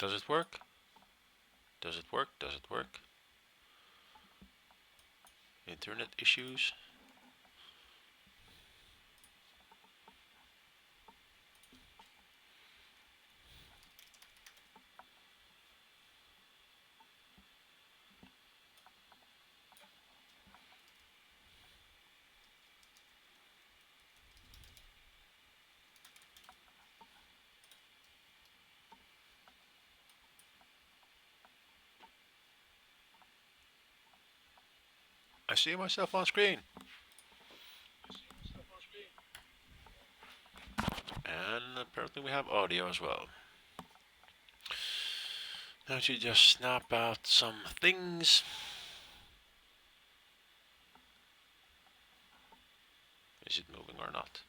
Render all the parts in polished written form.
Does it work? Does it work? Does it work? Internet issues? I see myself on screen. And apparently we have audio as well. Now to just snap out some things. Is it moving or not?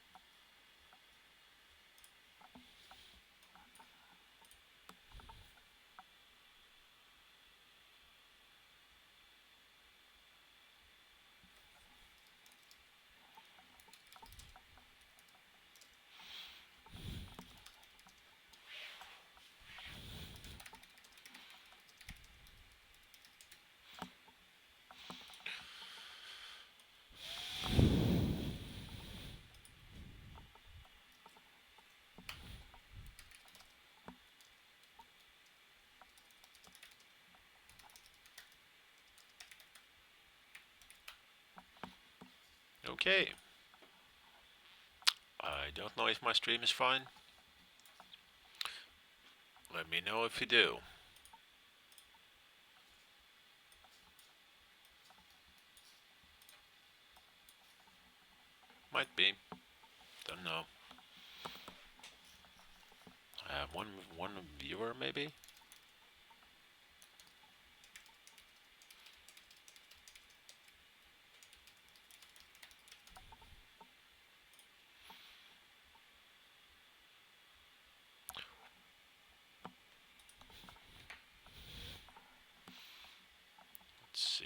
Okay. I don't know if my stream is fine. Let me know if you do. Might be. Don't know. I have one viewer maybe. Let's see.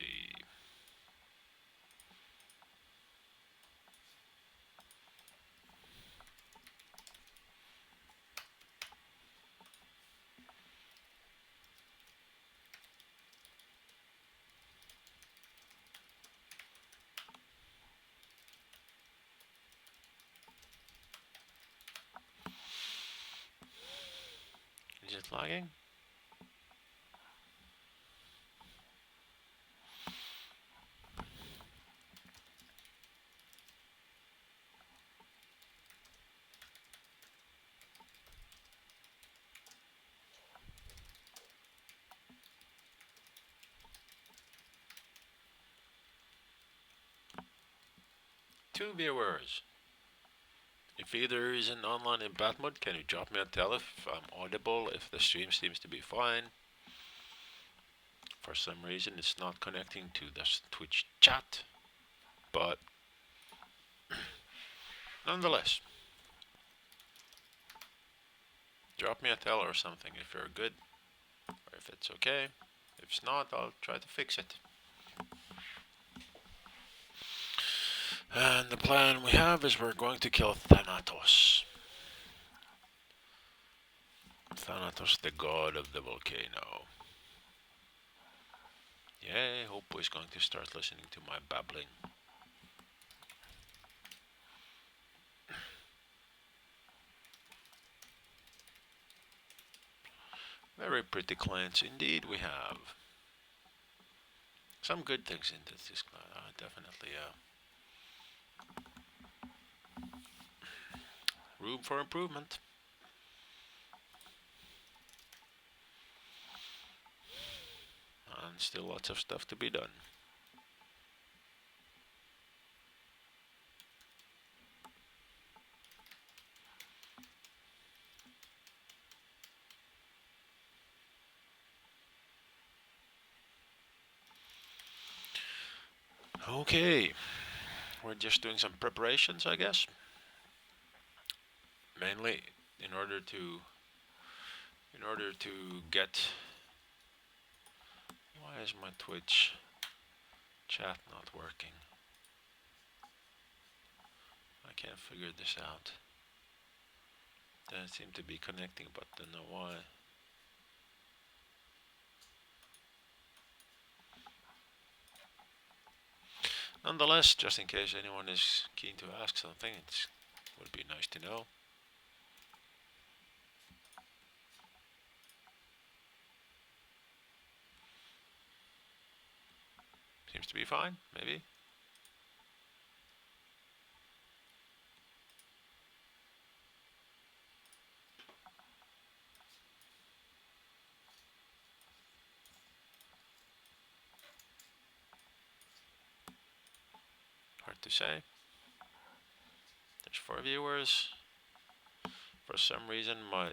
Is it lagging? Two viewers. If either is in online in bat mode, can you drop me a tell if I'm audible, if the stream seems to be fine? For some reason it's not connecting to the Twitch chat, but nonetheless, drop me a tell or something if you're good, or if it's okay. If it's not, I'll try to fix it. And the plan we have is we're going to kill Thanatos. Thanatos, the god of the volcano. Yay, Hope is going to start listening to my babbling. Very pretty clients indeed we have. Some good things in this client, definitely. Room for improvement. And still lots of stuff to be done. Okay, we're just doing some preparations, I guess. Mainly in order to get. Why is my Twitch chat not working? I can't figure this out. Doesn't seem to be connecting, but don't know why. Nonetheless, just in case anyone is keen to ask something, it would be nice to know. Seems to be fine, maybe. Hard to say. There's 4 viewers. For some reason, my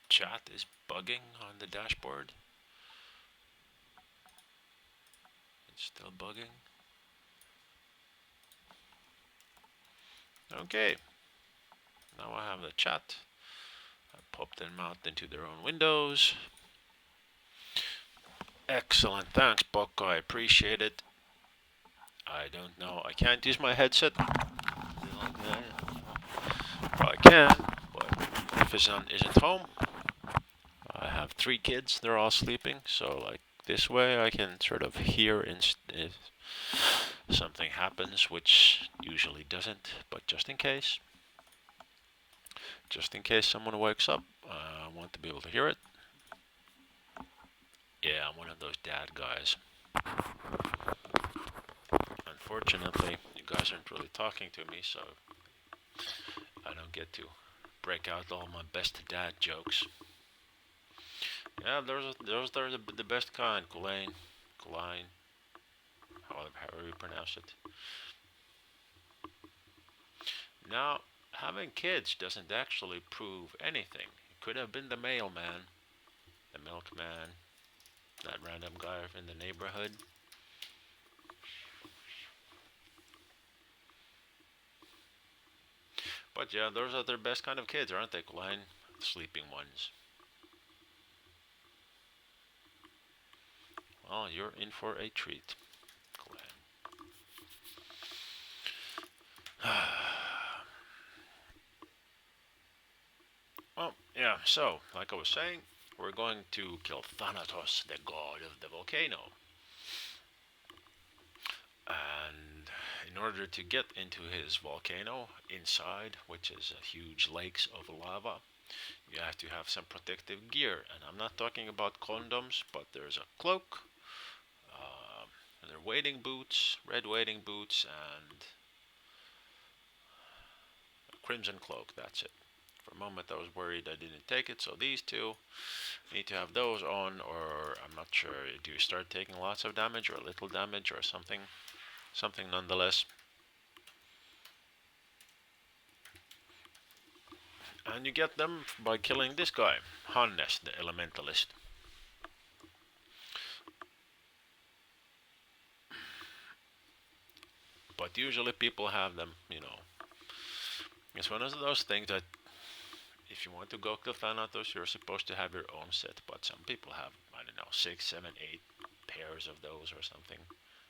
chat is bugging on the dashboard. It's still bugging. Okay, now I have the chat. I pop them out into their own windows. Excellent, thanks, Buck. I appreciate it. I don't know. I can't use my headset. Okay. Well, I can, but if his son isn't home, I have 3 kids. They're all sleeping, so like this way I can sort of hear if something happens, which usually doesn't, but just in case someone wakes up, I want to be able to hear it. Yeah, I'm one of those dad guys. Unfortunately, you guys aren't really talking to me, so I don't get to break out all my best dad jokes. Yeah, those are the best kind. Kulain, however you pronounce it. Now, having kids doesn't actually prove anything. It could have been the mailman, the milkman, that random guy in the neighborhood. But yeah, those are their best kind of kids, aren't they, Kulain? Sleeping ones. Well, you're in for a treat, Kulain. Well, yeah, so, like I was saying, we're going to kill Thanatos, the god of the volcano. And in order to get into his volcano inside, which is a huge lakes of lava, you have to have some protective gear. And I'm not talking about condoms, but there's a cloak, uh, there are wading boots, red wading boots, and a crimson cloak. That's it. For a moment, I was worried I didn't take it, so these two need to have those on, or I'm not sure. Do you start taking lots of damage, or little damage, or something? Something nonetheless. And you get them by killing this guy, Hannes, the elementalist. But usually people have them, you know. It's one of those things that if you want to go to Thanatos, you're supposed to have your own set. But some people have, I don't know, 6, 7, 8 pairs of those or something.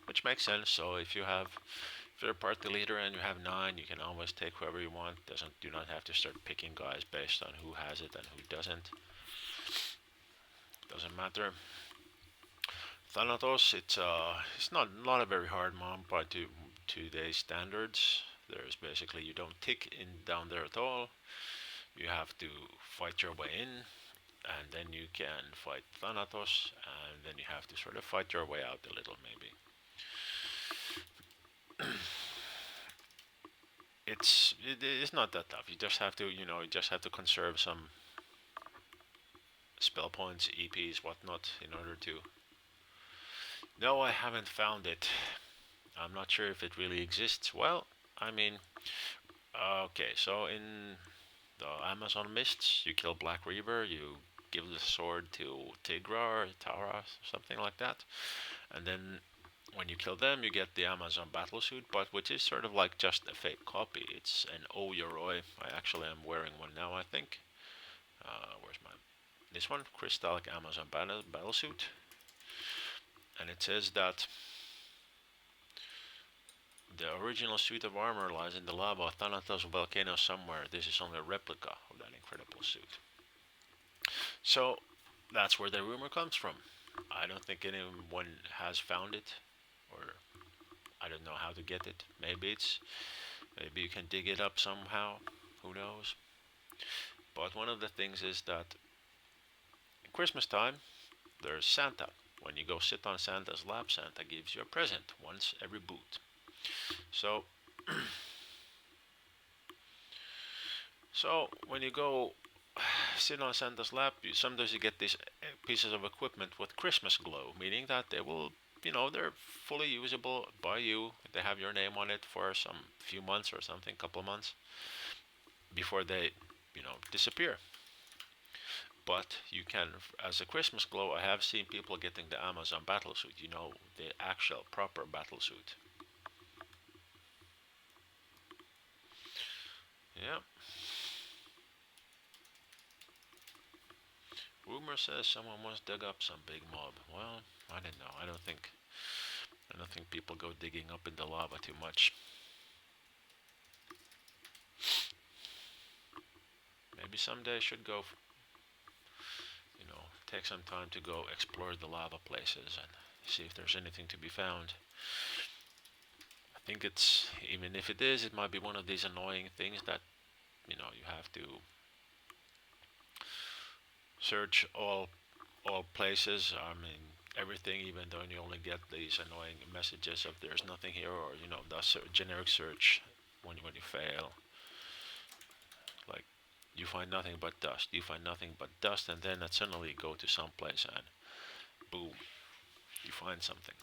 Which makes sense. So if you're a party leader and you have 9, you can always take whoever you want. Do not have to start picking guys based on who has it and who doesn't. Doesn't matter. Thanatos, it's not a very hard mob by today's standards. There's basically you don't tick in down there at all. You have to fight your way in, and then you can fight Thanatos, and then you have to sort of fight your way out a little maybe. It's not that tough. You just have to conserve some spell points, EPs, whatnot, in order to. No, I haven't found it. I'm not sure if it really exists. Well, I mean, okay, so in the Amazon Mists, you kill Black Reaver, you give the sword to Tigra or Tara, something like that, and then when you kill them, you get the Amazon battlesuit, but which is sort of like just a fake copy. It's an Oyoroi. I actually am wearing one now, I think. Where's my this one? Crystallic Amazon battlesuit, and it says that the original suit of armor lies in the lava of Thanatos volcano somewhere. This is only a replica of that incredible suit. So that's where the rumor comes from. I don't think anyone has found it, or I don't know how to get it. Maybe you can dig it up somehow. Who knows? But one of the things is that Christmas time there's Santa. When you go sit on Santa's lap, Santa gives you a present once every boot. So when you go sit on Santa's lap, sometimes you get these pieces of equipment with Christmas glow, meaning that they will, they're fully usable by you. They have your name on it for some few months or something, couple months before they, disappear. But you can, as a Christmas glow, I have seen people getting the Amazon battlesuit, the actual proper battlesuit. Yeah. Rumor says someone once dug up some big mob. Well, I don't know. I don't think people go digging up in the lava too much. Maybe someday I should go, take some time to go explore the lava places and see if there's anything to be found. I think even if it is, it might be one of these annoying things that, you have to search all places. I mean, everything, even though you only get these annoying messages of there's nothing here, or the generic search when you fail, like you find nothing but dust, you find nothing but dust, and then suddenly go to some place and boom, you find something.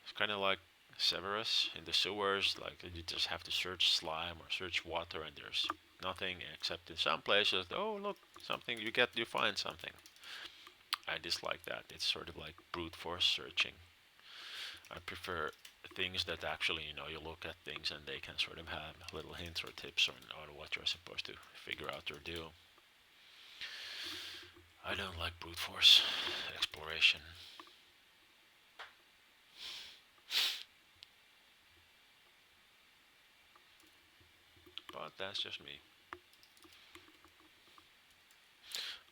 It's kind of like Severus in the sewers, like you just have to search slime or search water, and there's nothing except in some places. Oh, look, something you find something. I dislike that. It's sort of like brute force searching. I prefer things that actually, you look at things and they can sort of have little hints or tips on what you're supposed to figure out or do. I don't like brute force exploration. But that's just me.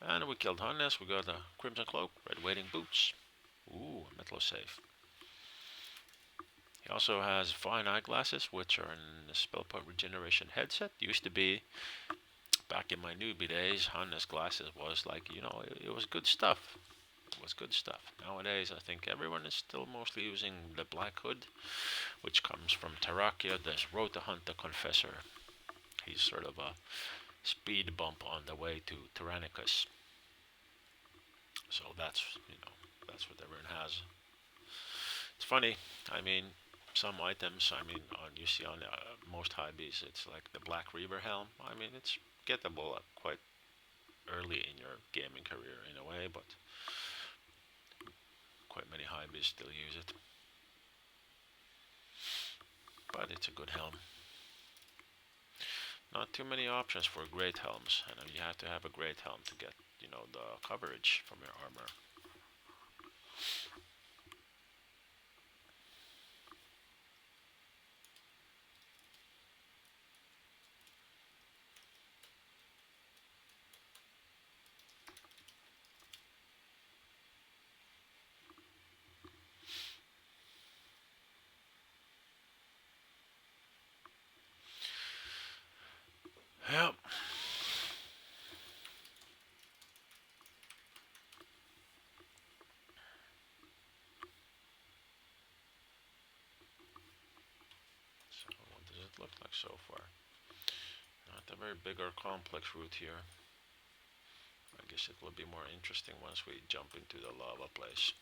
And we killed Hannes. We got a Crimson Cloak, Red Wading Boots. Ooh, metal safe. He also has fine eyeglasses, which are in the spell point regeneration headset. Used to be, back in my newbie days, Hannes glasses was like, it was good stuff. It was good stuff. Nowadays, I think everyone is still mostly using the Black Hood, which comes from Terrakia, the Road to Hunt the Confessor. He's sort of a speed bump on the way to Tyrannicus. So that's what everyone has. It's funny. I mean, some items. You see on most high bees, it's like the Black Reaver helm. I mean, it's gettable quite early in your gaming career in a way, but quite many high bees still use it. But it's a good helm. Not too many options for great helms, and you have to have a great helm to get, the coverage from your armor. Yep. So what does it look like so far? Not a very big or complex route here. I guess it will be more interesting once we jump into the lava place.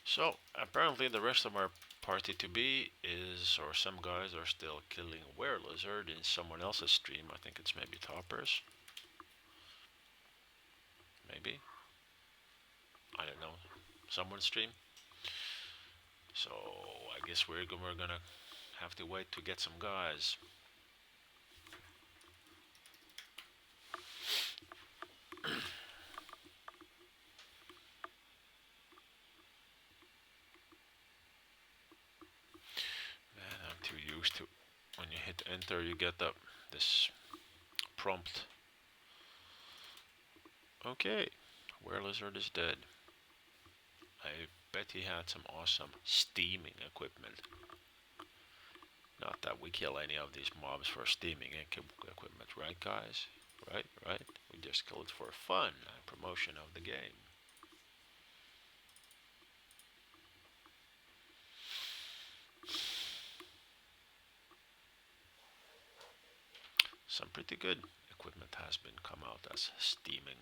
So apparently the rest of our party to be is, or some guys are still killing were lizard in someone else's stream. I think it's maybe Toppers. Maybe. I don't know. Someone's stream. So I guess we're gonna have to wait to get some guys. Man, I'm too used to when you hit enter you get this prompt. Okay, were lizard is dead. I Bet he had some awesome steaming equipment. Not that we kill any of these mobs for steaming equipment, right, guys? Right, right. We just kill it for fun and promotion of the game. Some pretty good equipment has been come out as steaming.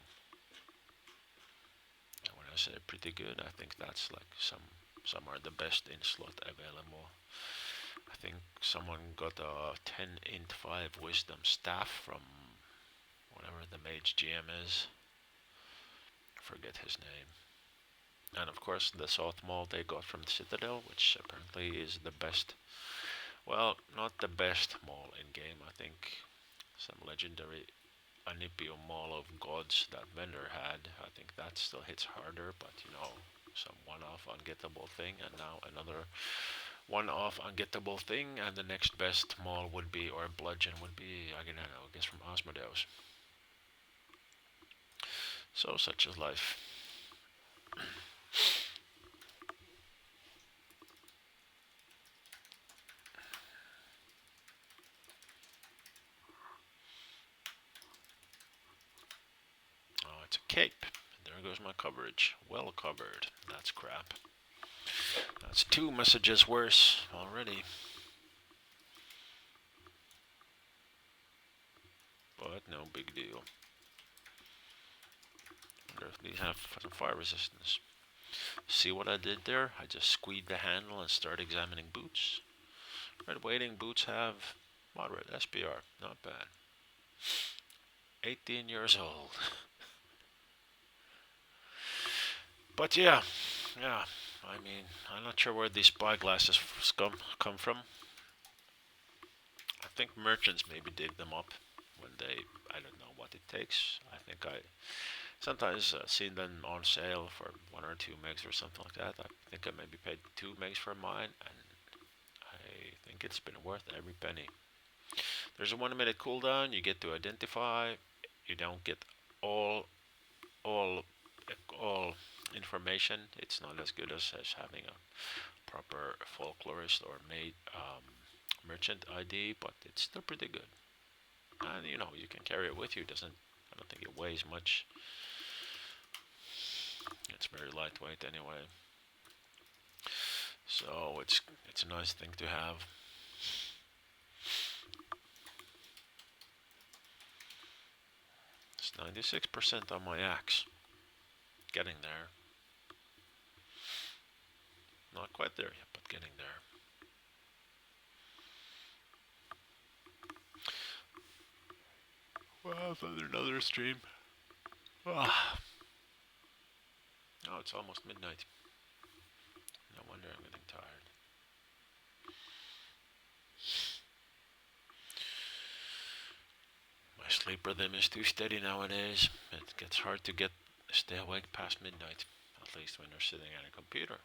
And when I say pretty good, I think that's like some are the best in slot available. I think someone got a 10 int 5 wisdom staff from whatever the mage GM is. I forget his name. And of course the South Mall they got from the Citadel, which apparently is the best. Well, not the best mall in game. I think some legendary Anipio Mall of Gods that vendor had. I think that still hits harder, but some one-off ungettable thing, and now another one-off ungettable thing, and the next best mall would be, or bludgeon would be, I don't know, I guess from Asmodeus. So such is life. Oh, it's a cape. There goes my coverage. Well covered. That's crap. That's two messages worse already. But no big deal. Wonder if these have some fire resistance. See what I did there? I just squeezed the handle and started examining boots. Red waiting boots have moderate SPR. Not bad. 18 years old. But yeah. I mean, I'm not sure where these spyglasses come from. I think merchants maybe dig them up when I don't know what it takes. I think I sometimes seen them on sale for 1 or 2 megs or something like that. I think I maybe paid 2 megs for mine, and I think it's been worth every penny. There's a 1 minute cooldown. You get to identify. You don't get all all all information. It's not as good as having a proper folklorist or merchant ID, but it's still pretty good. And you can carry it with you. I don't think it weighs much. It's very lightweight anyway. So it's a nice thing to have. It's 96% on my axe. Getting there. Not quite there yet, but getting there. Well, another stream. Ah. Oh, it's almost midnight. No wonder I'm getting tired. My sleep rhythm is too steady nowadays. It gets hard to stay awake past midnight, at least when you're sitting at a computer.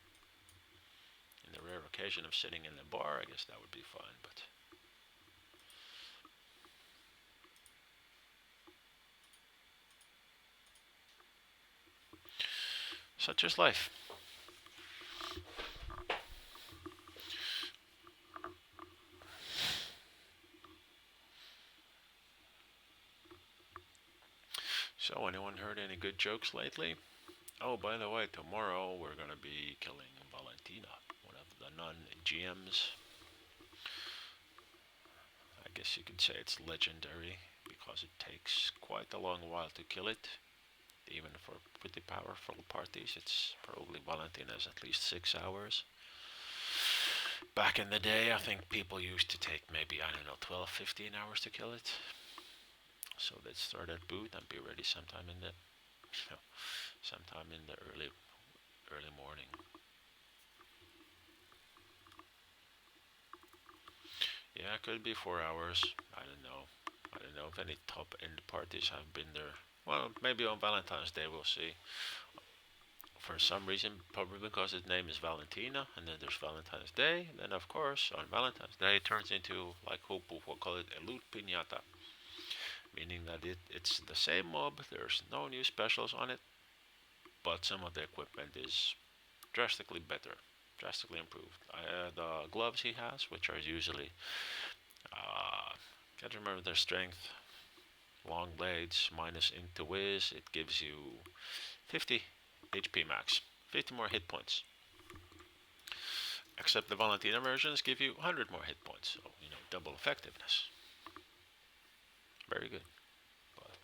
In the rare occasion of sitting in the bar, I guess that would be fine, but such is life. So, anyone heard any good jokes lately? Oh, by the way, tomorrow we're gonna be killing Valentina, one of the non-GMs. I guess you could say it's legendary because it takes quite a long while to kill it. Even for pretty powerful parties, it's probably Valentina's at least 6 hours. Back in the day, I think people used to take maybe, I don't know, 12, 15 hours to kill it. So they'd start at boot and be ready sometime in the early morning. Yeah, it could be 4 hours. I don't know. I don't know if any top end parties have been there. Well, maybe on Valentine's Day we'll see. For some reason, probably because its name is Valentina, and then there's Valentine's Day. And then, of course, on Valentine's Day, it turns into, like Hopu will call it, a loot pinata. Meaning that it's the same mob, there's no new specials on it, but some of the equipment is drastically better, drastically improved. The gloves he has, which are usually, can't remember their strength, long blades minus into whiz, it gives you 50 HP max, 50 more hit points. Except the Valentina versions give you 100 more hit points, so double effectiveness. Very good. But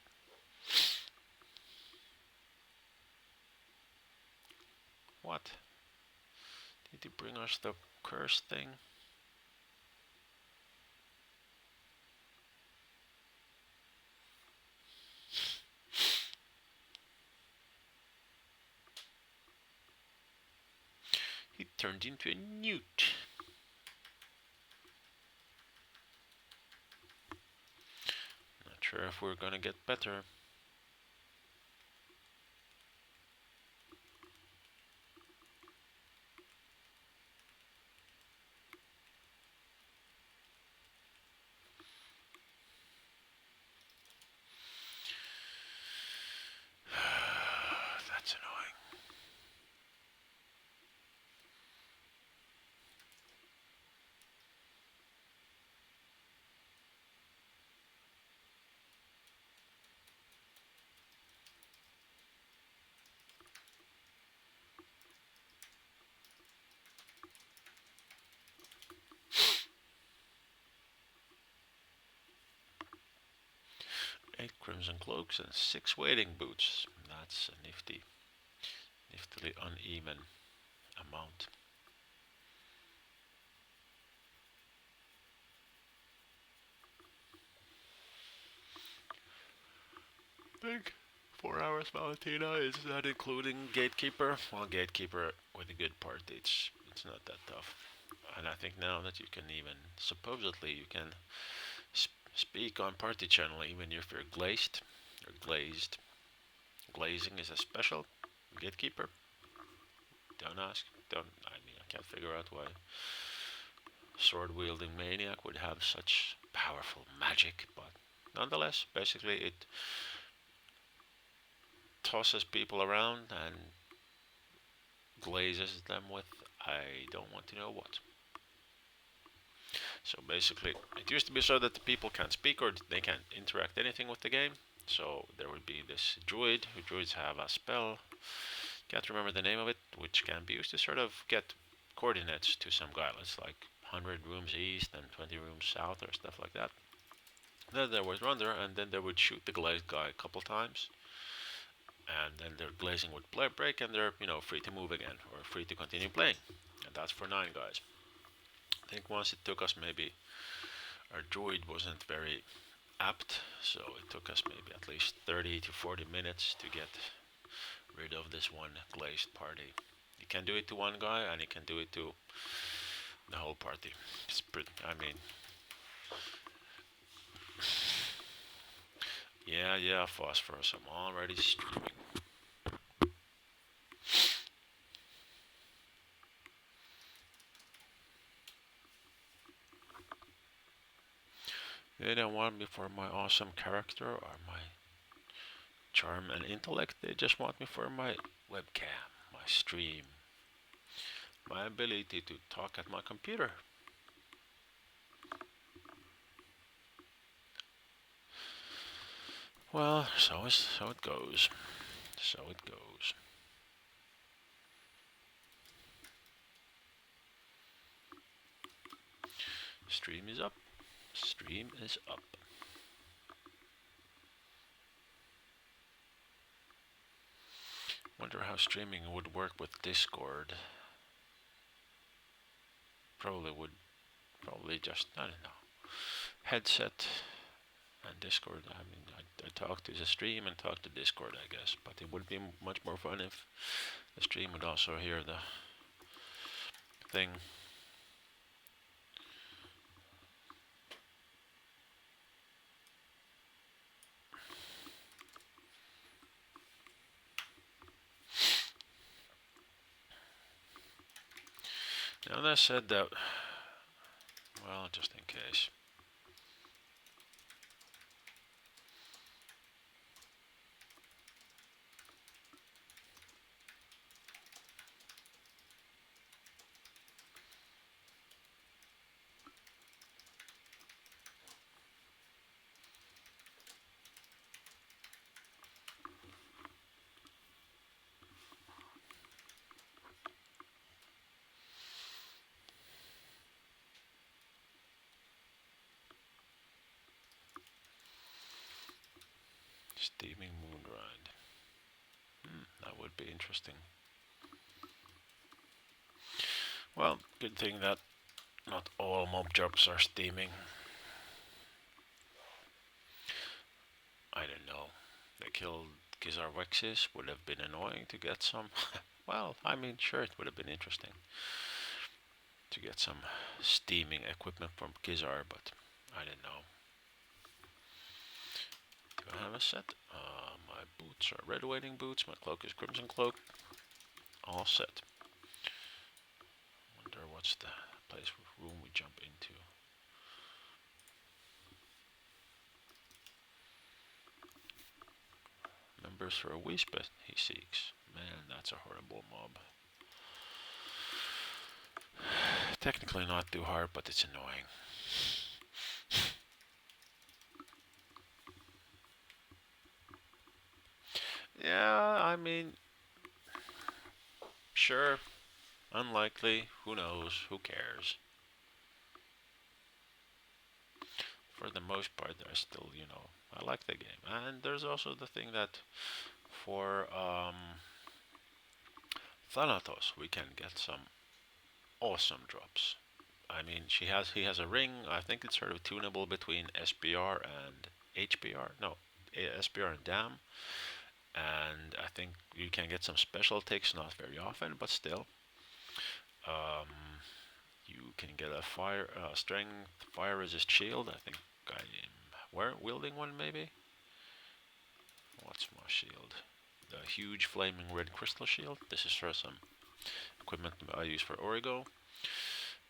what? Did he bring us the curse thing? He turned into a newt. Not sure if we're gonna get better. That's annoying. Eight crimson cloaks and 6 wading boots. That's a niftily uneven amount. I think 4 hours Valentina, is that including Gatekeeper? Well, Gatekeeper with a good party, it's not that tough. And I think now that you can even, supposedly you can speak on party channel even if you're glazed or glazed. Glazing is a special Gatekeeper. Don't ask. I mean, I can't figure out why sword wielding maniac would have such powerful magic, but nonetheless, basically it tosses people around and glazes them with I don't want to know what. So basically, it used to be so that the people can't speak or they can't interact anything with the game. So there would be this druid, who druids have a spell, can't remember the name of it, which can be used to sort of get coordinates to some guy. It's like 100 rooms east and 20 rooms south or stuff like that. Then there was Runner, and then they would shoot the glazed guy a couple times, and then their glazing would break, and they're free to move again or free to continue playing. And that's for 9 guys. I think once it took us maybe our druid wasn't very apt, so it took us maybe at least 30 to 40 minutes to get rid of this one glazed party. You can do it to one guy, and you can do it to the whole party. It's pretty, I mean, yeah, Phosphorus, I'm already streaming. They don't want me for my awesome character or my charm and intellect. They just want me for my webcam, my stream, my ability to talk at my computer. Well, so it goes. So it goes. Stream is up. Stream is up. Wonder how streaming would work with Discord. Probably just, I don't know, headset and Discord. I mean, I talk to the stream and talk to Discord, I guess, but it would be much more fun if the stream would also hear the thing. Now that said that, well, just in case. Steaming moon grind. That would be interesting. Well, good thing that not all mob jobs are steaming. I don't know. They killed Gizar Wexes. Would have been annoying to get some. Well, I mean, sure, it would have been interesting to get some steaming equipment from Gizar, but I don't know. Do I have a set? My boots are red wading boots. My cloak is crimson cloak. All set. Wonder what's the place room we jump into. Members for a wisp he seeks. Man, that's a horrible mob. Technically not too hard, but it's annoying. Yeah, I mean, sure, unlikely, who knows, who cares. For the most part, I still, I like the game. And there's also the thing that for Thanatos, we can get some awesome drops. I mean, he has a ring. I think it's sort of tunable between SBR and HBR. No, SBR and DAM. And I think you can get some special takes, not very often, but still. Um, you can get a strength fire resist shield. I think I'm wielding one maybe. What's my shield? The huge flaming red crystal shield. This is for some equipment I use for Origo.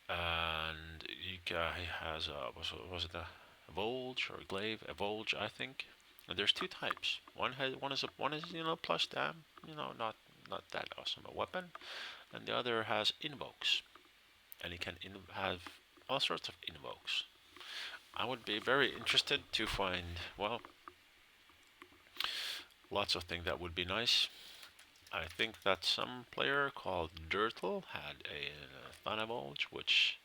And he has was it a Volge or Glaive? A Volge, I think. And there's two types. One is plus dam, not that awesome a weapon, and the other has invokes, and he can have all sorts of invokes. I would be very interested to find lots of things that would be nice. I think that some player called Dirtle had a Thanavolge, which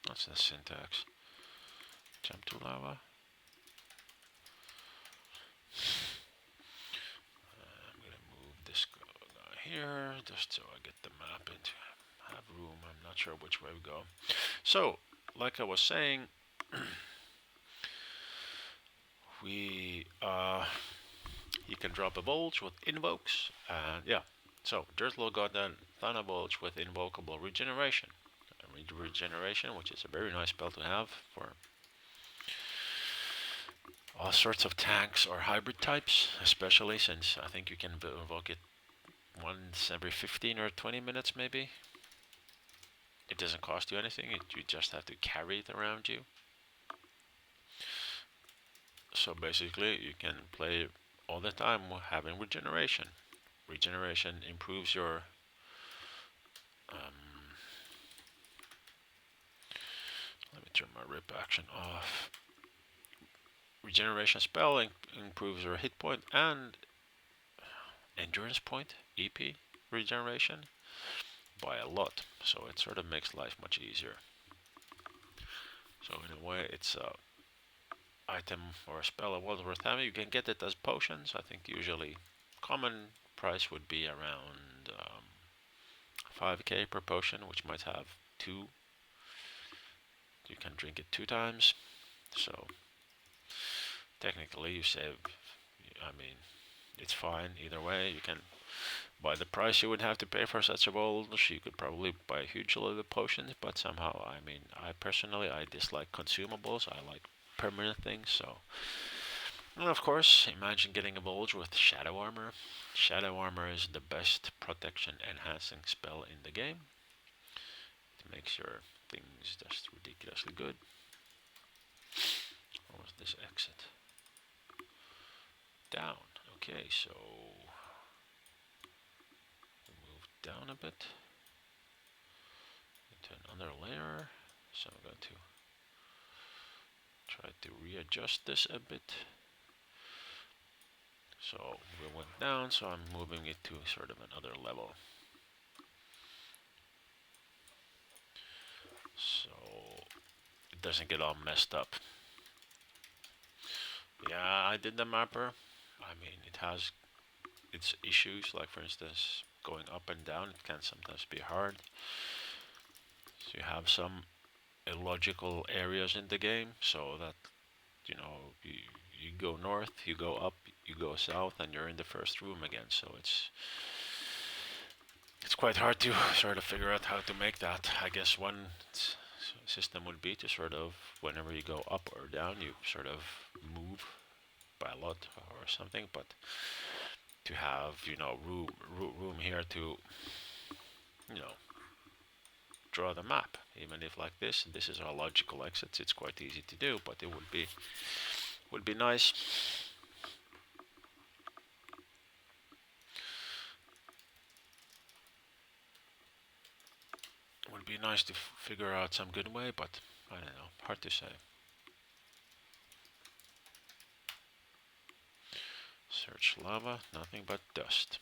what's the syntax? Jump to lava. I'm gonna move this guy here just so I get the map into have room. I'm not sure which way we go. So, like I was saying, we you can drop a Volge with invokes, and yeah. So Dirtle got that Thanavolge with invocable regeneration. Regeneration, which is a very nice spell to have for all sorts of tanks or hybrid types, especially since I think you can invoke it once every 15 or 20 minutes maybe. It doesn't cost you anything, you just have to carry it around you. So basically you can play all the time having regeneration. Regeneration improves your let me turn my rip action off. Regeneration spell improves your hit point and endurance point, EP regeneration, by a lot. So it sort of makes life much easier. So in a way, it's a item or a spell well worth having. You can get it as potions. I think usually common price would be around 5k per potion, which might have two. You can drink it 2 times. So technically you save, I mean, it's fine either way. You can buy the price you would have to pay for such a Volge. You could probably buy a huge load of potions, but somehow, I mean, I personally, I dislike consumables. I like permanent things, so. And of course, imagine getting a Volge with Shadow Armor. Shadow Armor is the best protection enhancing spell in the game. It makes your things just ridiculously good. What was this exit? Down. Okay, so move down a bit into another layer. So I'm going to try to readjust this a bit. So we went down, so I'm moving it to sort of another level. so it doesn't get all messed up. Yeah, I did the mapper. I mean, it has its issues, like for instance, going up and down, it can sometimes be hard. So you have some illogical areas in the game, so that you go north, you go up, you go south, and you're in the first room again. So it's quite hard to sort of figure out how to make that. I guess one system would be to sort of, whenever you go up or down, you sort of move by a lot or something, but to have room here to you know draw the map, even if like this is our logical exits, it's quite easy to do, but it would be nice. Would be nice to figure out some good way, but I don't know, hard to say. Search lava, nothing but dust.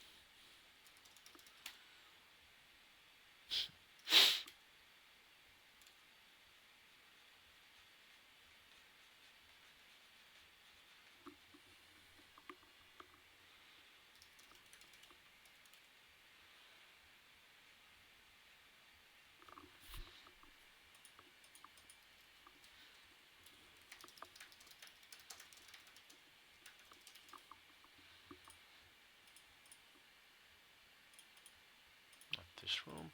Not this room.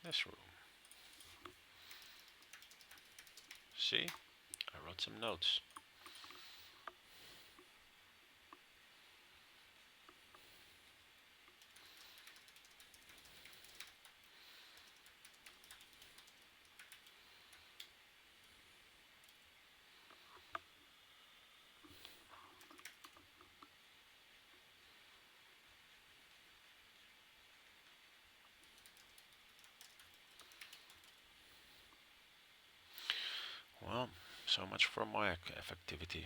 This room. See? I wrote some notes. Well, so much for my effectivity.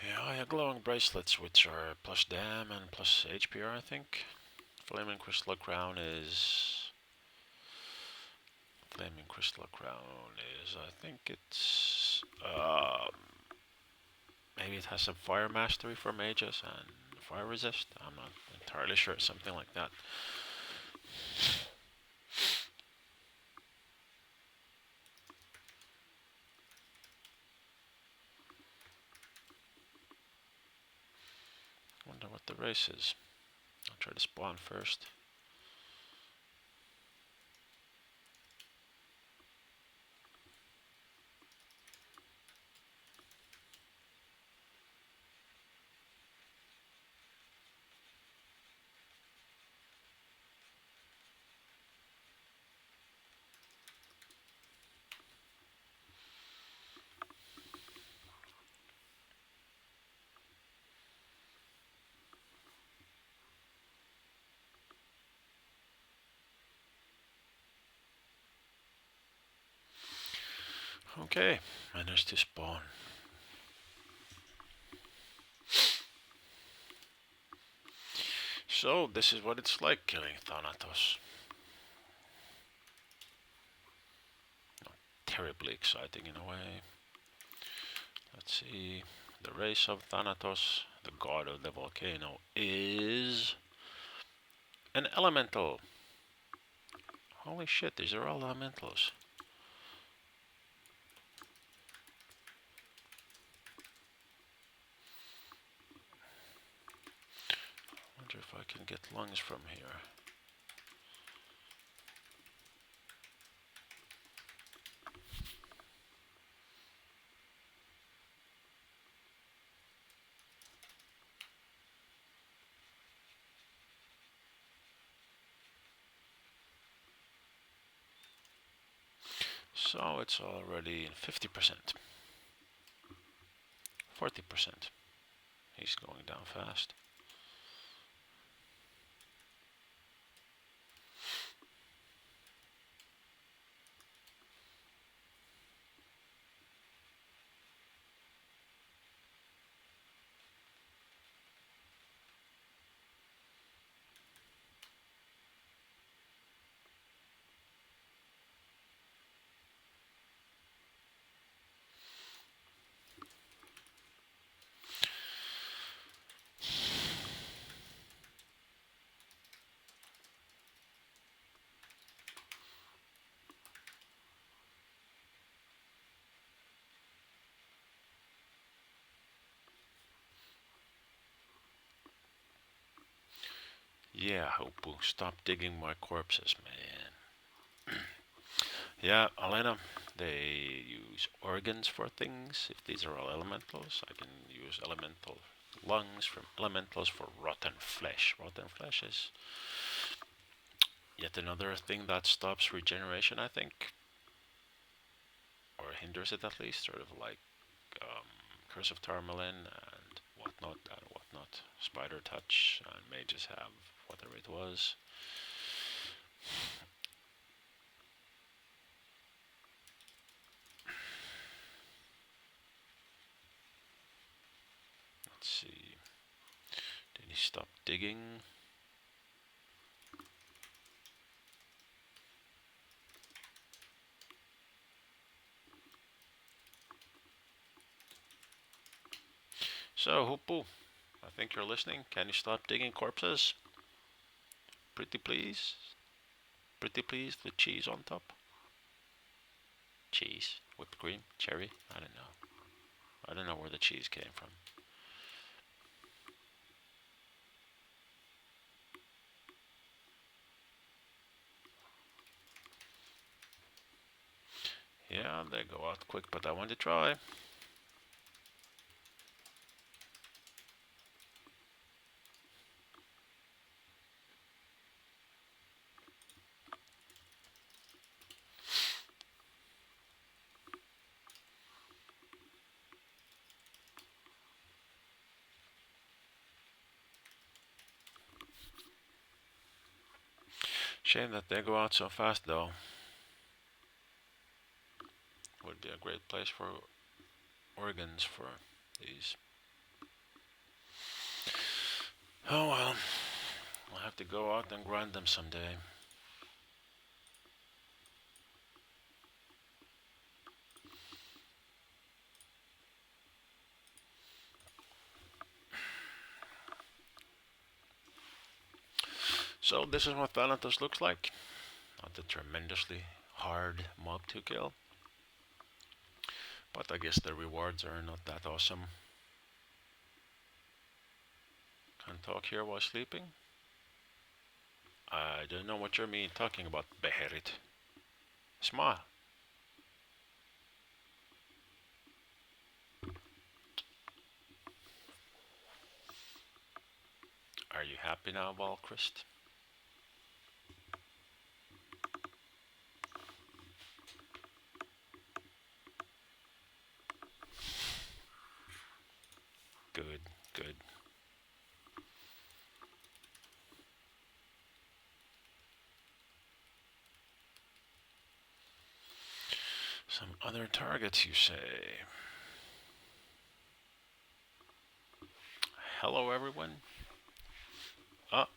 Yeah, I have glowing bracelets, which are plus dam and plus HPR, I think. Flaming crystal crown is. Flaming crystal crown is. I think it's. Maybe it has some fire mastery for mages and fire resist. I'm not entirely sure. Something like that. Wonder what the race is. I'll try to spawn first. Okay, managed to spawn. So this is what it's like killing Thanatos. Not terribly exciting in a way. Let's see. The race of Thanatos, the god of the volcano, is an elemental. Holy shit, these are all elementals. Wonder if I can get lungs from here. So it's already 50%. 40%. He's going down fast. Yeah, Hopu, stop digging my corpses, man. Yeah, Alena, they use organs for things. If these are all elementals, I can use elemental lungs from elementals for rotten flesh. Rotten flesh is yet another thing that stops regeneration, I think, or hinders it at least, sort of like um, Curse of Tarmalin and whatnot. Spider Touch and mages have whatever it was. Let's see. Did he stop digging? So, Hoopu, I think you're listening. Can you stop digging corpses? Pretty please? Pretty please, with cheese on top? Cheese? Whipped cream? Cherry? I don't know. I don't know where the cheese came from. Yeah, they go out quick, but I want to try. Shame that they go out so fast, though. Would be a great place for organs for these. Oh well, I'll have to go out and grind them someday. So this is what Thanatos looks like. Not a tremendously hard mob to kill, but I guess the rewards are not that awesome. Can't talk here while sleeping. I don't know what you mean talking about, Beherit. Smile. Are you happy now, Valkrist? Good, good. Some other targets, you say? Hello, everyone. Ah,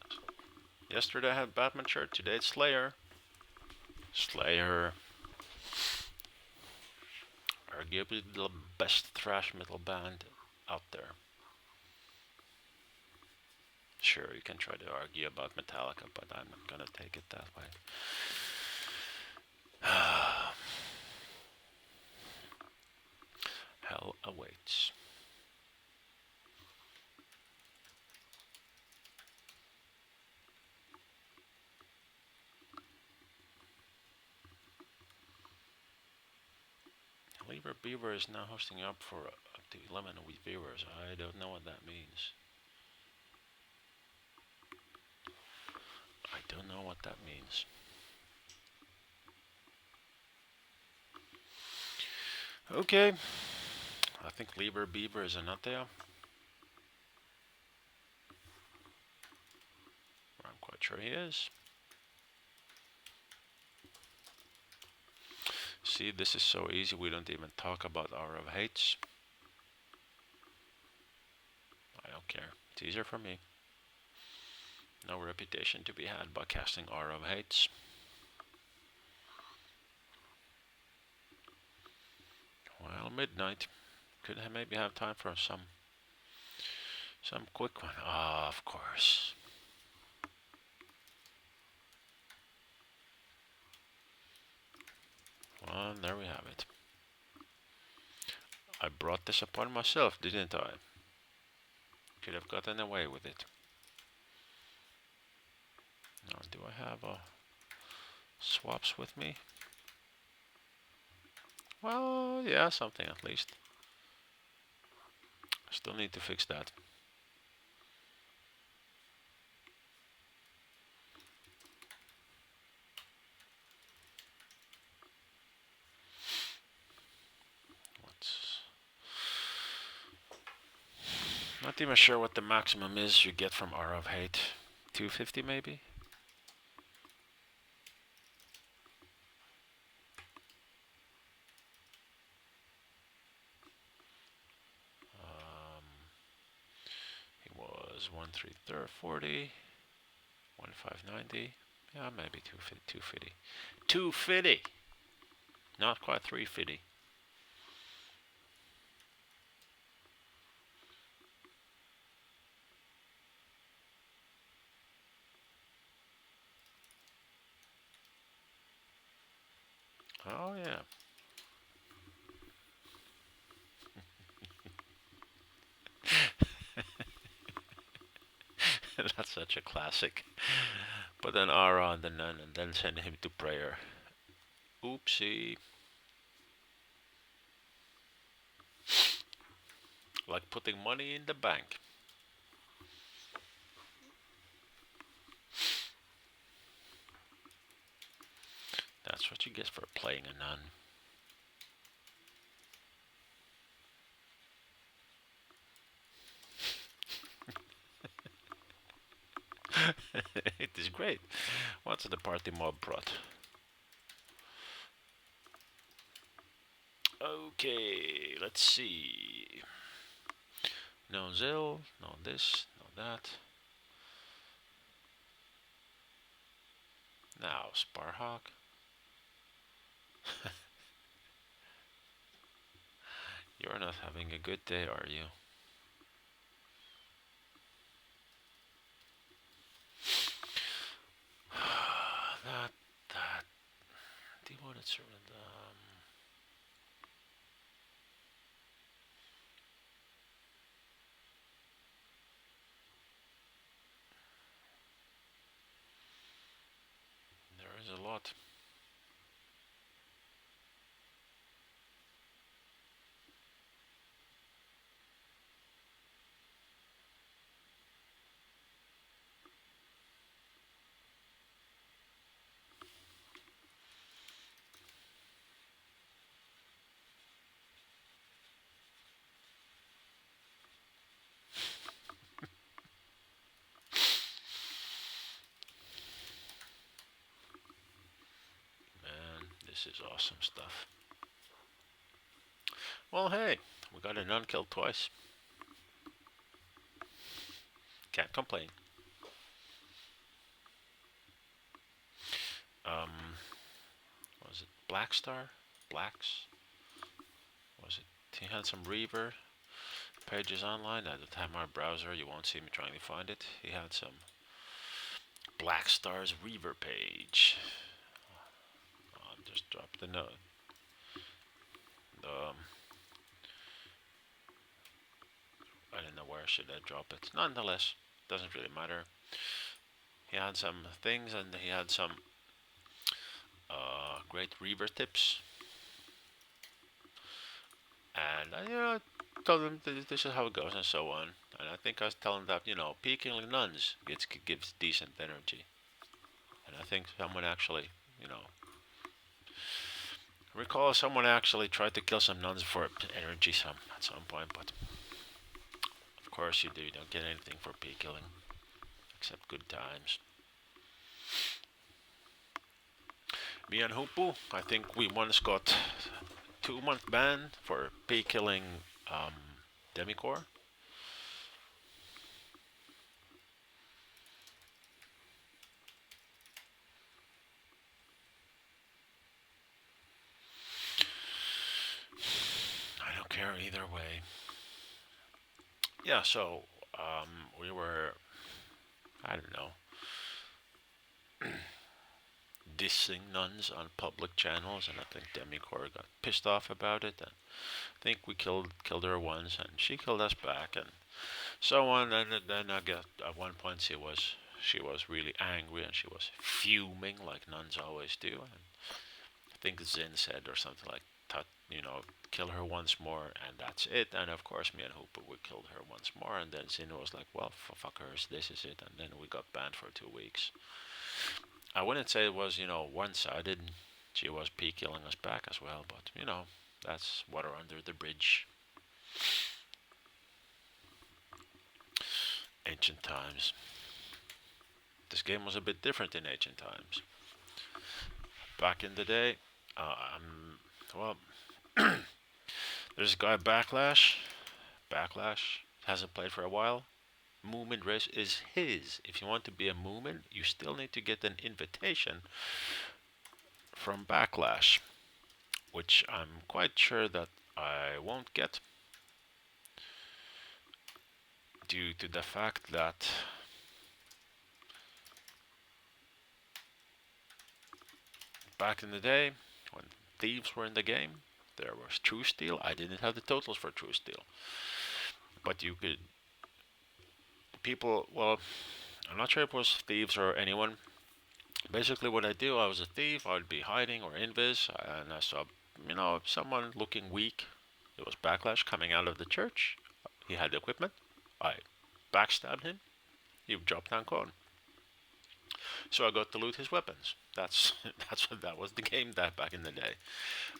yesterday I had Batman shirt, today it's Slayer. Slayer. Arguably the best thrash metal band out there. Sure, you can try to argue about Metallica, but I'm not gonna take it that way. Hell awaits. Lever Beaver is now hosting up for up to 11 a week viewers. I don't know what that means. I don't know what that means. Okay. I think Lieber Beaver is not there. I'm quite sure he is. See, this is so easy, we don't even talk about Aura of Hates. I don't care. It's easier for me. No reputation to be had by casting Aura of Hates. Well, midnight. Could maybe have time for some quick one. Ah, of course. Well, there we have it. I brought this upon myself, didn't I? Could have gotten away with it. Now, do I have swaps with me? Well, yeah, something at least. Still need to fix that. What's Not even sure what the maximum is you get from R of Hate. 250 maybe? Um, he was 1,340, 1,590. Yeah, maybe 250. 250. 250! Not quite 350. Oh, yeah. That's such a classic. But then R on the nun and then send him to prayer. Oopsie. Like putting money in the bank. That's what you get for playing a nun. It is great. What's the party mob brought? Okay, let's see. No Zill, no this, no that. Now Sparhawk. You're not having a good day, are you? that devoted servant. There is a lot. Man, this is awesome stuff. Well, hey, we got a nun killed twice. Can't complain. Um, was it Black Star? Blacks? Was it? He had some Reaver pages online. I don't have my browser. You won't see me trying to find it. He had some Black Star's Reaver page. Just drop the note. I don't know where should I drop it. Nonetheless, doesn't really matter. He had some things, and he had some great Reaver tips. And told him this is how it goes and so on. And I think I was telling that peaking nuns gives decent energy. And I think someone actually, recall someone actually tried to kill some nuns for energy at some point, but of course you don't get anything for peak killing except good times. Me and Hoopu, I think we once got 2-month ban for peak killing Demicore. I don't care either way. Yeah, so we were, I don't know, dissing nuns on public channels, and I think Demicore got pissed off about it. And I think we killed her once, and she killed us back, and so on. And then I guess at one point she was she was really angry and she was fuming like nuns always do. And I think Zin said or something like, kill her once more and that's it. And of course, me and Hooper, we killed her once more. And then Zin was like, well, for fuckers, this is it. And then we got banned for 2 weeks. I wouldn't say it was, one sided. She was P killing us back as well, but, that's water under the bridge. Ancient times. This game was a bit different in ancient times. Back in the day, well, there's a guy Backlash hasn't played for a while. Moomin race is his. If you want to be a Moomin, you still need to get an invitation from Backlash, which I'm quite sure that I won't get due to the fact that back in the day, when thieves were in the game, there was True Steel. I didn't have the totals for True Steel, but you could well, I'm not sure if it was thieves or anyone. Basically, what I do, I was a thief. I would be hiding or invis, and I saw, someone looking weak. It was Backlash coming out of the church. He had equipment. I backstabbed him. He dropped down cone. So I got to loot his weapons. That's that was the game that back in the day.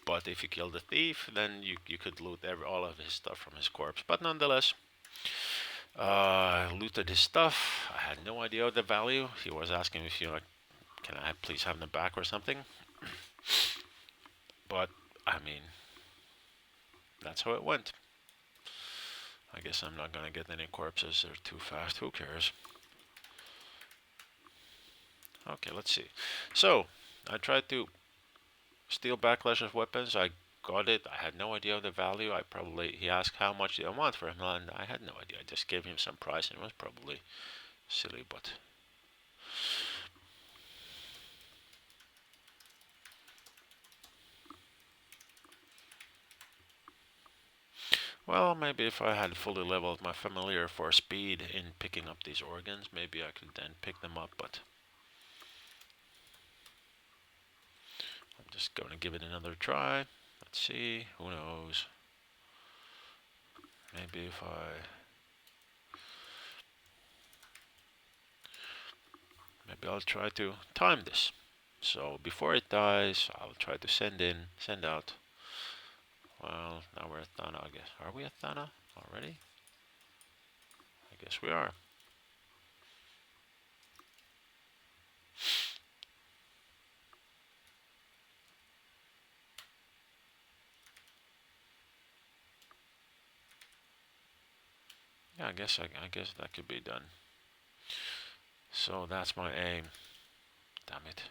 But if you killed the thief, then you could loot all of his stuff from his corpse. But nonetheless, I looted his stuff. I had no idea of the value. He was asking if can I please have them back or something? But I mean, that's how it went. I guess I'm not gonna get any corpses. They're too fast. Who cares? Okay, let's see. So I tried to steal Backlash's weapons. I got it. I had no idea of the value. He asked how much do I want for him, and I had no idea. I just gave him some price, and it was probably silly, but well, maybe if I had fully leveled my familiar for speed in picking up these organs, maybe I could then pick them up, but I'm just going to give it another try. Let's see, who knows. Maybe if I... Maybe I'll try to time this. So before it dies, I'll try to send out. Well, now we're at Thana, I guess. Are we at Thana already? I guess we are. Yeah, I guess that could be done. So that's my aim. Damn it.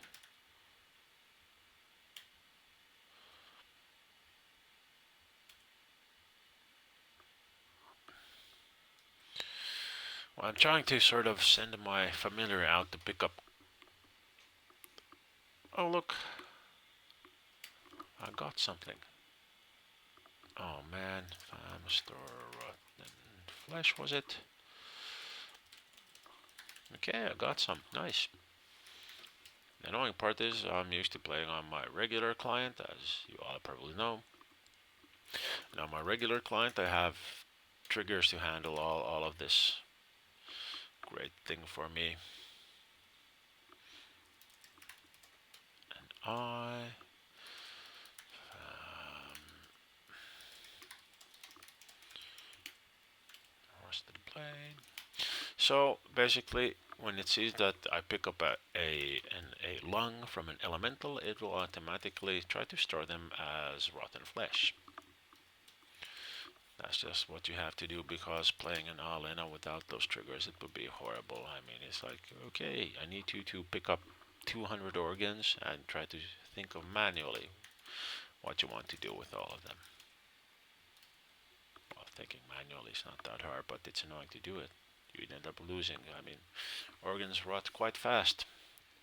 Well, I'm trying to sort of send my familiar out to pick up. Oh, look. I got something. Oh, man. Hamster rotten flesh, was it? Okay, I got some. Nice. The annoying part is I'm used to playing on my regular client, as you all probably know. And on my regular client, I have triggers to handle all of this great thing for me. And rusted blade. So basically, when it sees that I pick up a lung from an elemental, it will automatically try to store them as rotten flesh. That's just what you have to do, because playing an Alena without those triggers, it would be horrible. I mean, it's like, okay, I need you to pick up 200 organs and try to think of manually what you want to do with all of them. Well, thinking manually is not that hard, but it's annoying to do it. You end up losing. I mean, organs rot quite fast.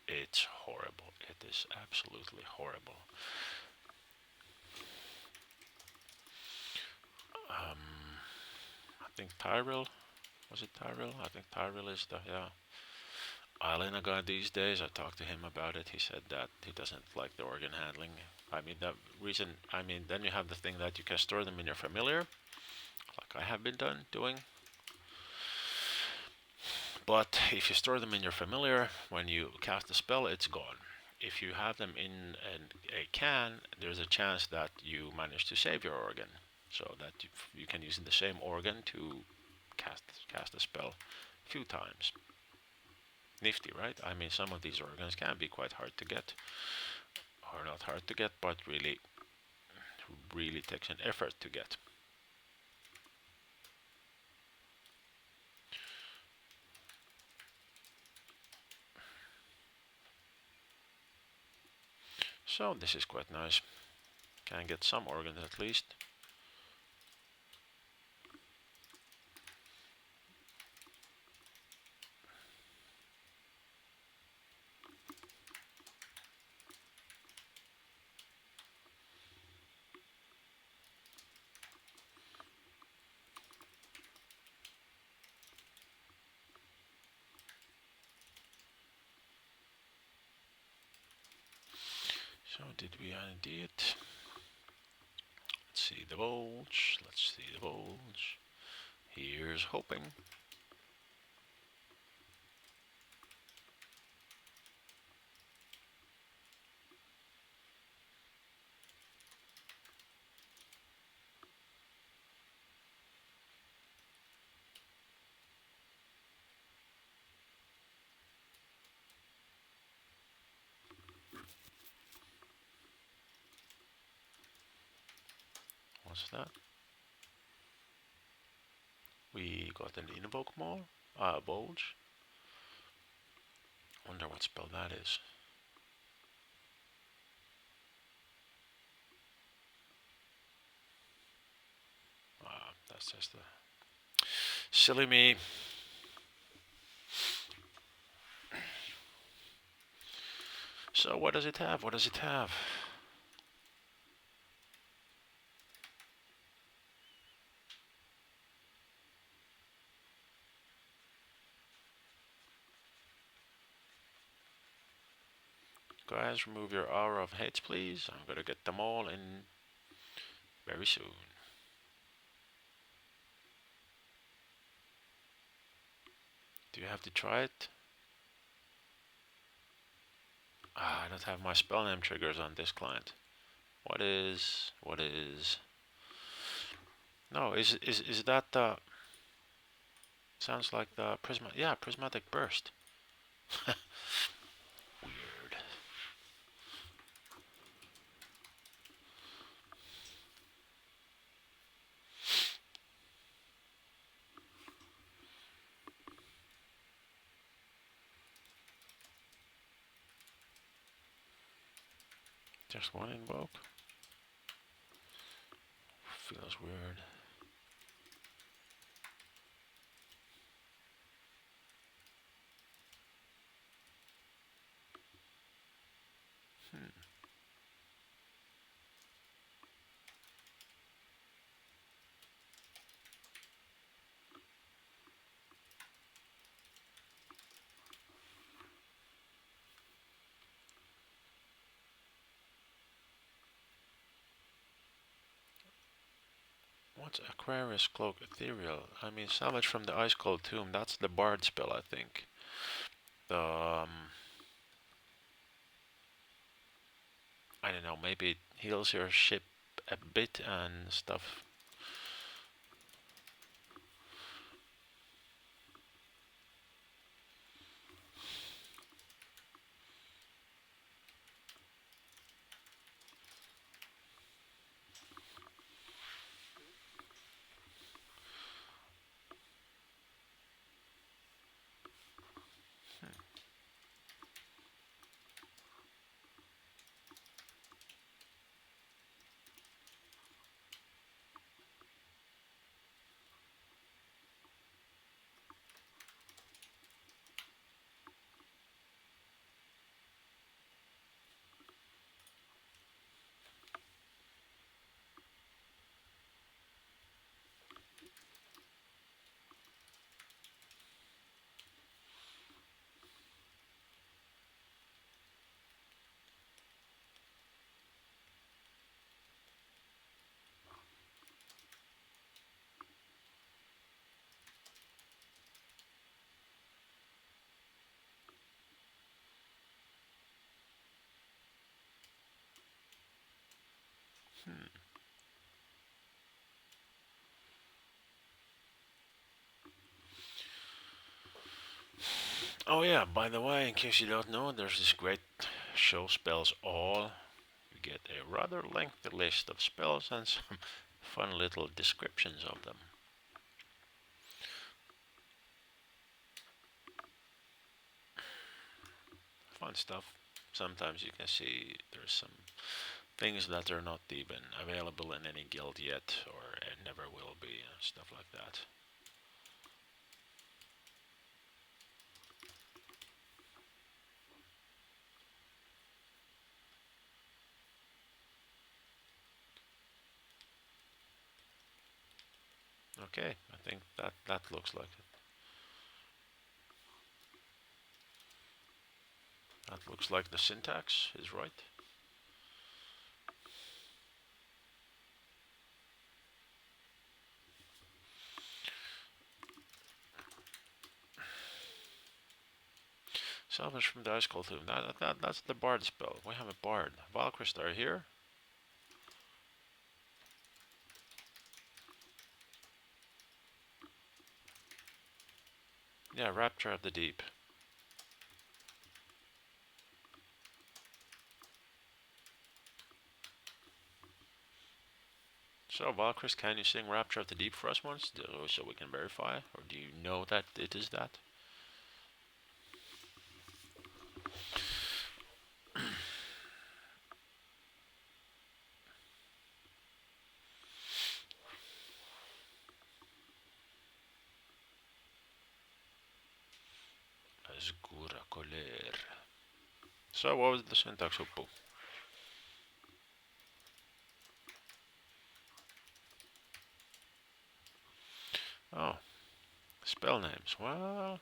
It's horrible. It is absolutely horrible. I think Tyrell. Was it Tyrell? I think Tyrell is the, yeah. Island guy these days. I talked to him about it. He said that he doesn't like the organ handling. I mean, the reason, I mean, then you have the thing that you can store them in your familiar, like I have been doing. But if you store them in your familiar, when you cast a spell, it's gone. If you have them in a can, there's a chance that you manage to save your organ, so that you can use the same organ to cast a spell a few times. Nifty, right? I mean, some of these organs can be quite hard to get, or not hard to get, but really takes an effort to get. So this is quite nice. Can get some organs at least. So did we ID it? Let's see the bulge. Let's see the bulge. Here's hoping. What's that? We got an invoke bulge. Wonder what spell that is. That's just a silly me. So what does it have? What does it have? Guys, remove your aura of heads, please. I'm gonna get them all in very soon. Do you have to try it? I don't have my spell name triggers on this client. What is? No, is that the? Sounds like the prismatic burst. Weird. Just one invoke. Feels weird. What's Aquarius Cloak Ethereal? I mean, Salvage from the Ice Cold Tomb. That's the Bard spell, I think. The I don't know. Maybe it heals your ship a bit and stuff. Hmm. Oh yeah, by the way, in case you don't know, there's this great show Spells All. You get a rather lengthy list of spells and some fun little descriptions of them. Fun stuff. Sometimes you can see there's some things that are not even available in any guild yet, or never will be, stuff like that. Okay, I think that looks like it. That looks like the syntax is right. Salvage from the Ice Cold Tomb. That's the Bard spell. We have a Bard. Valkyries are here. Yeah, Rapture of the Deep. So, Valkyries, can you sing Rapture of the Deep for us once, so we can verify? Or do you know that it is that? Asgura Koler. So, what was the syntax, Huppu? Oh, spell names. Well,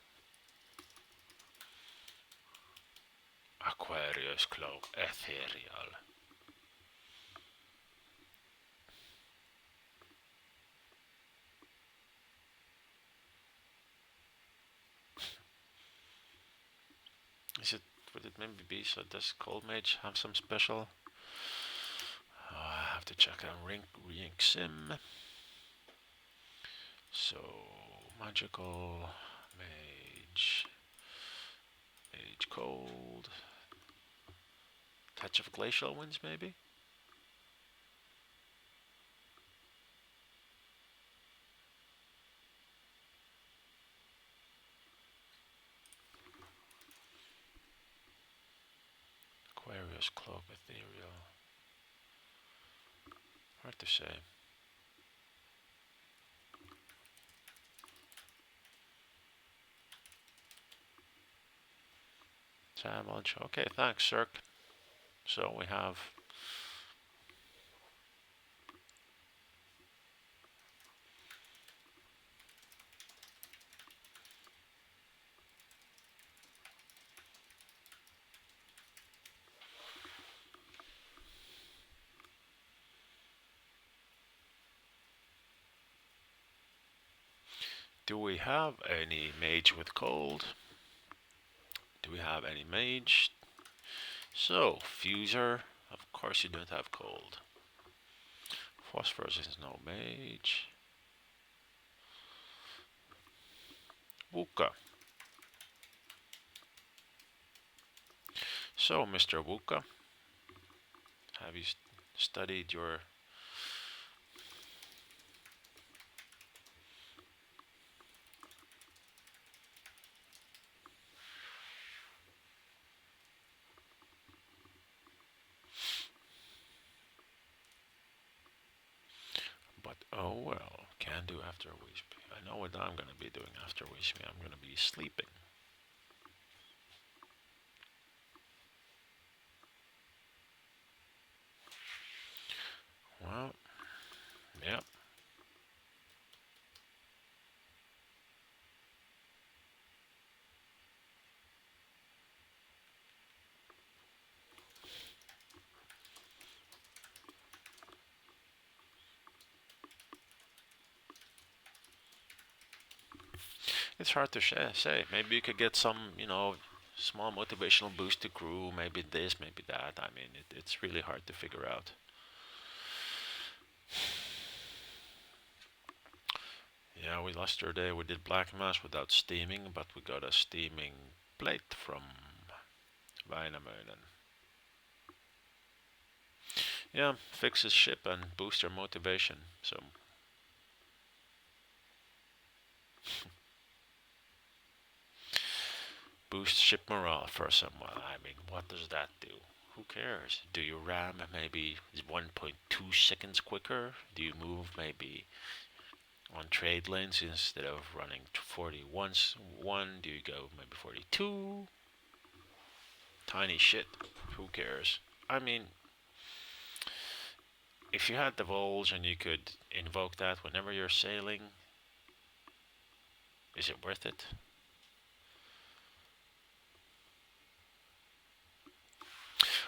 Aquarius Cloak, Ethereal. Is it? Would it maybe be so? Does Cold Mage have some special? Oh, I have to check on Rink Sim. So, magical mage, mage cold, touch of glacial winds maybe. Aquarius cloak, ethereal. Hard to say. Savage. Okay, thanks, Cirque. So we have. Do we have any mage with cold? Do we have any mage? So, Fuser. Of course, you don't have cold. Phosphorus is no mage. Wuka. So, Mr. Wuka, have you studied your. But oh well, can do after Wishme. I know what I'm gonna be doing after Wishme. I'm gonna be sleeping. Well, yeah. It's hard to say. Maybe you could get some, small motivational boost to crew. Maybe this, maybe that. I mean, it's really hard to figure out. Yeah, we lost our day. We did Black Mass without steaming, but we got a steaming plate from Väinämöinen. Yeah, fix his ship and boost our motivation. So boost ship morale for someone. I mean, what does that do? Who cares? Do you ram maybe 1.2 seconds quicker? Do you move maybe on trade lanes instead of running 41 1? Do you go maybe 42? Tiny shit. Who cares? I mean, if you had the Volge and you could invoke that whenever you're sailing, is it worth it?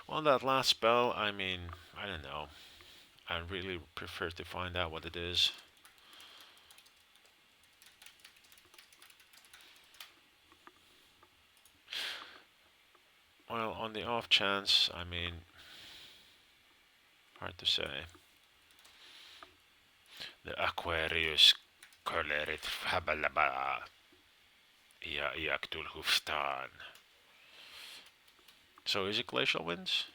Well, that last spell, I mean, I don't know. I really prefer to find out what it is. Well, on the off chance, I mean, hard to say. The Aquarius Colerit Habalaba Iaktul Hufstan. So is it glacial winds?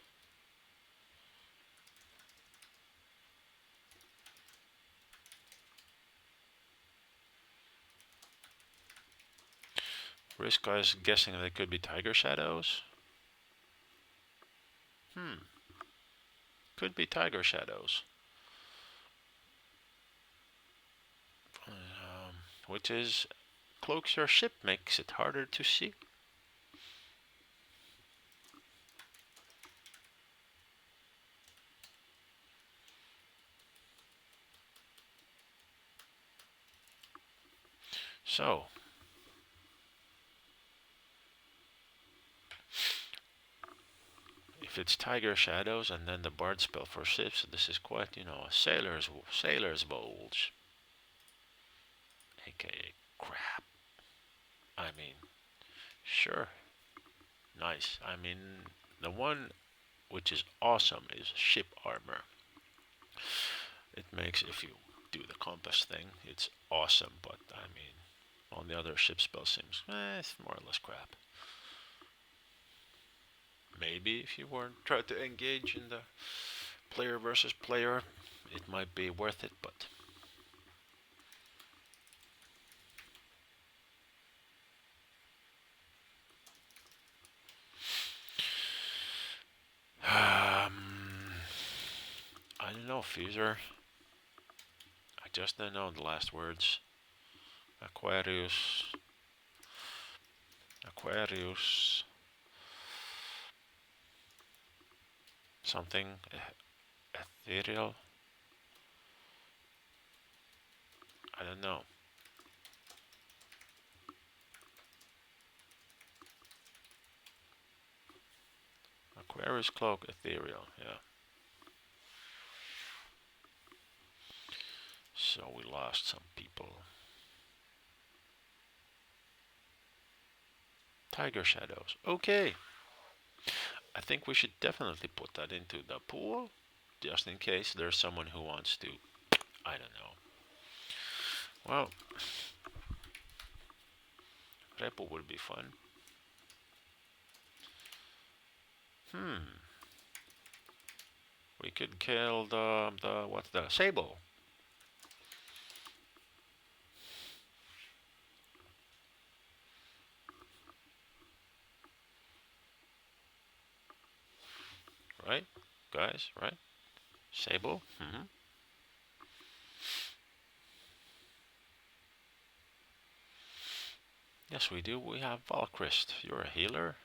Risk is guessing they could be tiger shadows. Could be tiger shadows. Which is cloaks your ship, makes it harder to see. So, if it's tiger shadows and then the bard spell for ships, this is quite, a sailor's bulge, aka crap. I mean, sure, nice. I mean, the one which is awesome is ship armor. It makes, if you do the compass thing, it's awesome, but I mean, all the other ship spell seems, it's more or less crap. Maybe if you weren't trying to engage in the player versus player, it might be worth it, but I don't know, Fuser. I just don't know the last words. Aquarius. Aquarius. Something ethereal. I don't know. Aquarius cloak ethereal, yeah. So we lost some people. Tiger shadows. Okay. I think we should definitely put that into the pool, just in case there's someone who wants to. I don't know. Well, Repo would be fun. We could kill the Sable. Right, guys, right? Sable. Yes, we do. We have Valkrist. You're a healer.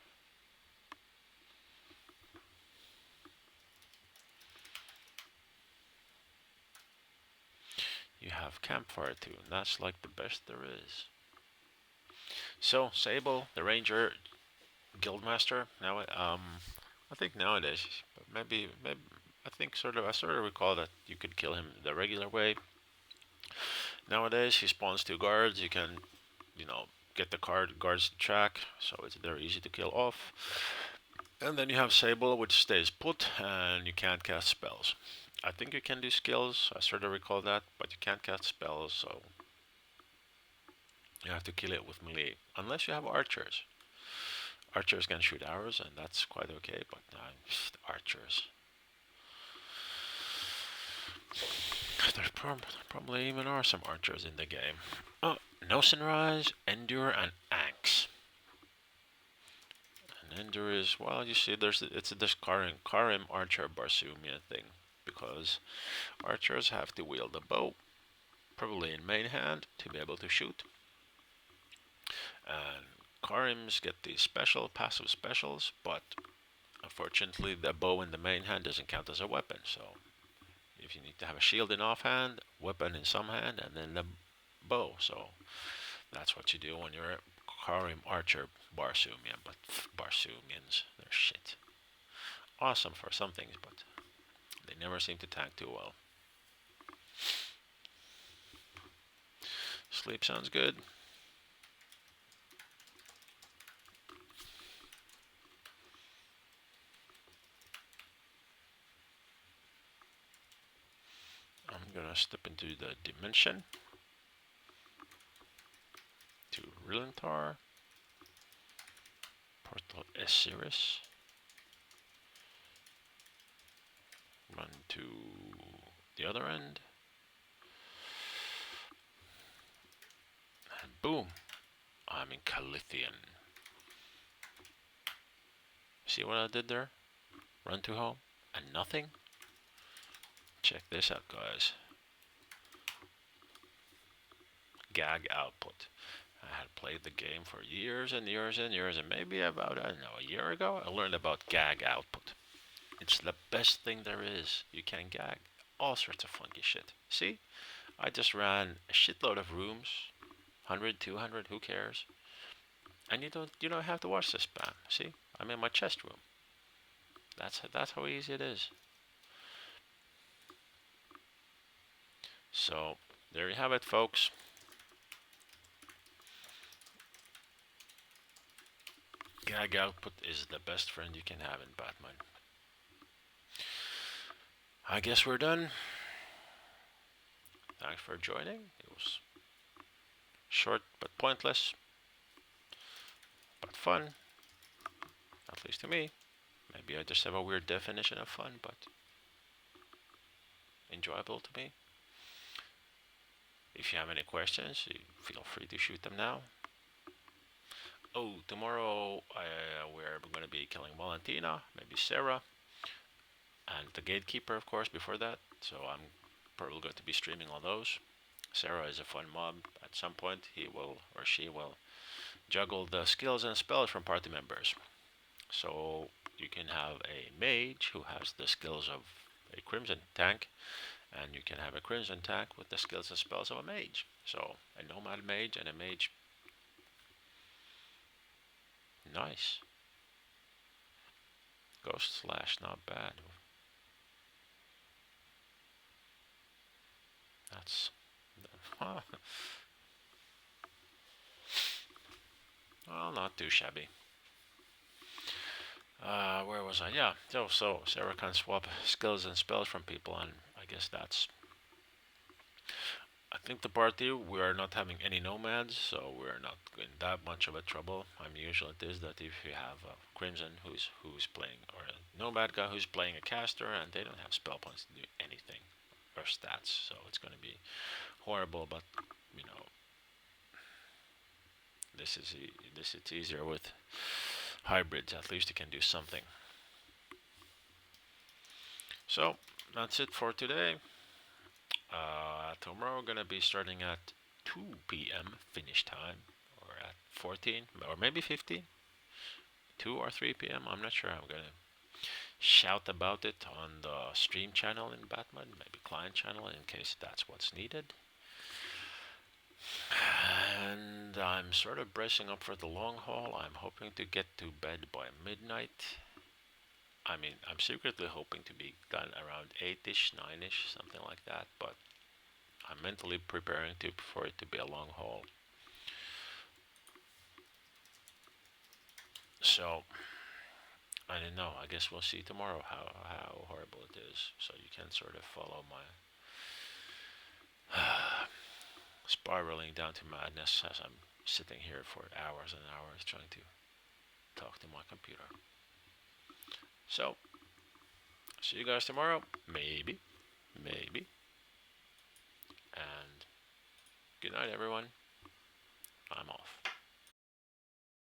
You have Campfire too, and that's like the best there is. So, Sable, the Ranger, Guildmaster. Now, I think nowadays, maybe I sort of recall that you could kill him the regular way. Nowadays, he spawns two guards. You can, get the guards to track, so they're easy to kill off. And then you have Sable, which stays put, and you can't cast spells. I think you can do skills. I sort of recall that, but you can't cast spells. So You have to kill it with melee, unless you have archers. Archers can shoot arrows, and that's quite okay. But archers, there probably even are some archers in the game. Oh, no sunrise, endure, and axe. And endure is, well, you see, it's this Karim archer Barsumia thing, because archers have to wield a bow, probably in main hand, to be able to shoot. And Karims get these special passive specials, but unfortunately the bow in the main hand doesn't count as a weapon. So if you need to have a shield in offhand, weapon in some hand, and then the bow. So that's what you do when you're a Karim archer Barsumian. But Barsumians, they're shit. Awesome for some things, but they never seem to tank too well. Sleep sounds good. I'm gonna step into the dimension to Rilantar, Portal Osiris, run to the other end, and boom, I'm in Calithian. See what I did there? Run to home and nothing? Check this out, guys. Gag output. I had played the game for years and years and years, and maybe about, I don't know, a year ago, I learned about gag output. It's the best thing there is. You can gag all sorts of funky shit. See? I just ran a shitload of rooms, 100, 200, who cares? And you don't have to watch this spam. See? I'm in my chest room. That's how easy it is. So there you have it, folks. Gag output is the best friend you can have in Batman. I guess we're done. Thanks for joining. It was short but pointless, but fun. At least to me. Maybe I just have a weird definition of fun, but enjoyable to me. If you have any questions, you feel free to shoot them now. Oh, tomorrow we're going to be killing Valentina, maybe Sarah, and the Gatekeeper, of course, before that. So I'm probably going to be streaming all those. Sarah is a fun mob. At some point, he will or she will juggle the skills and spells from party members. So you can have a mage who has the skills of a crimson tank, and you can have a crimson tank with the skills and spells of a mage. So a nomad mage and a mage. Nice. Ghost slash, not bad. That's well, not too shabby. Where was I? Yeah. So Sarah can swap skills and spells from people, and I guess that's. I think the party we are not having any nomads, so we're not in that much of a trouble. I'm usual it is that if you have a crimson who's playing, or a nomad guy who's playing a caster, and they don't have spell points to do anything or stats, so it's going to be horrible. But you know, this is easier with hybrids. At least you can do something. So that's it for today. Tomorrow we're gonna be starting at 2 p.m. finish time, or at 14, or maybe 15, 2 or 3 p.m. I'm not sure. I'm gonna shout about it on the stream channel in Batman, maybe client channel, in case that's what's needed. And I'm sort of bracing up for the long haul. I'm hoping to get to bed by midnight. I mean, I'm secretly hoping to be done around 8ish, 9ish, something like that, but I'm mentally preparing for it to be a long haul. So, I don't know. I guess we'll see tomorrow how horrible it is. So you can sort of follow my spiraling down to madness as I'm sitting here for hours and hours trying to talk to my computer. So, see you guys tomorrow. Maybe. Maybe. And good night, everyone. I'm off.